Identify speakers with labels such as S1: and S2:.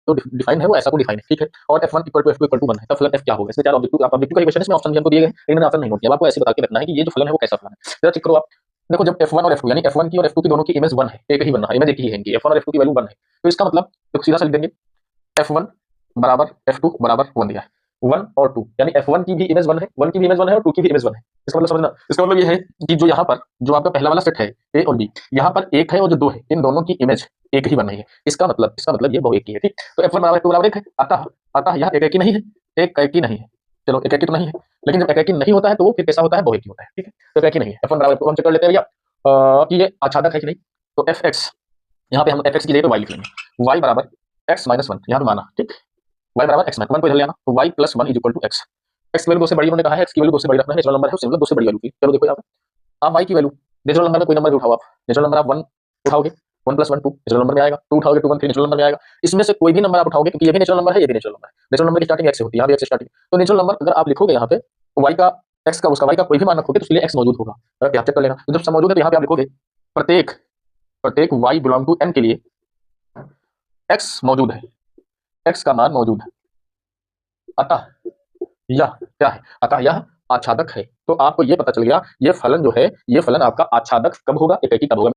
S1: तो डिफाइन है वो ऐसा को डिफाइन है, ठीक है। और f1 equal to f2 equal to 1 है, तब फलन f क्या होगा? इसमें चार ऑब्जेक्टिव आप ऑब्जेक्टिव का क्वेश्चन है, इसमें ऑप्शन भी हमको दिए गए, लेकिन मैंने ऑप्शन नहीं नोट किया, आपको ऐसे बता के रखना है कि ये जो फलन है वो कैसा फलन है। जरा चेक करो आप, देखो जब f1 और f2 यानी f1 की और f2 की दोनों की इमेज 1 है, एक ही बनना है, इमेज एक ही है इनकी, f1 और f2 की वैल्यू 1 है, तो इसका मतलब तो सीधा सा लिख देंगे f1 बराबर f2 बराबर 1 दिया है, 1 और 2 यानी f1 की भी इमेज 1 है, 1 की भी इमेज 1 है और 2 की भी इमेज 1 है। इसका मतलब समझना, इसका मतलब ये है कि जो यहाँ पर जो आपका पहला वाला सेट है ए और बी, यहाँ पर एक है और जो दो है, इन दोनों की इमेज एक ही बन रही है, इसका मतलब ये बहु एक ही है, ठीक। तो f1 बराबर f2 बराबर 1 है, अतः अतः यह एक ही नहीं है, एक ही नहीं है, चलो एक ही तो नहीं है, लेकिन जब एक ही नहीं होता है तो वो फिर कैसा होता है? बहु एक ही होता है, ठीक है। तो एक ही नहीं है, f1 बराबर f2 हम चेक कर लेते हैं भैया कि ये आच्छादक है कि नहीं। तो fx, यहाँ पे हम fx की जगह पे y लिख लेंगे, y बराबर x माइनस 1 यहाँ पे माना, ठीक, y बराबर x माइनस 1 को इधर ले आना, तो y plus 1 is equal to x, x की वैल्यू 2 से बड़ी उन्होंने कहा है, x की वैल्यू 2 से बड़ी रखना है, नेचुरल नंबर है उससे मतलब 2 से बड़ी वैल्यू की। चलो देखो यहाँ पे आप y की वैल्यू नेचुरल नंबर में कोई नंबर भी उठाओ, आप नेचुरल नंबर आप 1 उठाओगे, 1 प्लस 1 2 नेचुरल नंबर में आएगा, 2 उठाओगे 2 1 3 नेचुरल नंबर में आएगा, इसमें से कोई भी नंबर आप उठाओगे क्योंकि ये भी नेचुरल नंबर है, ये भी नेचुरल नंबर है, नेचुरल नंबर की स्टार्टिंग x से होती है, यहाँ भी x से स्टार्टिंग, तो नेचुरल नंबर अगर आप लिखोगे यहाँ पे y का x का उसका y का कोई भी मान रखोगे तो उसके लिए x मौजूद होगा, अगर आप चेक कर लेना, तो जब सब मौजूद है तो यहाँ पे आप लिखोगे प्रत्येक प्रत्येक y बिलोंग टू n के लिए x मौजूद है, x का मान मौजूद है, अतः यह क्या है? अतः यह आच्छादक है। तो आपको ये पता चल गया ये फलन जो है, ये फलन आपका आच्छादक कब होगा? एकाकी कब होगा?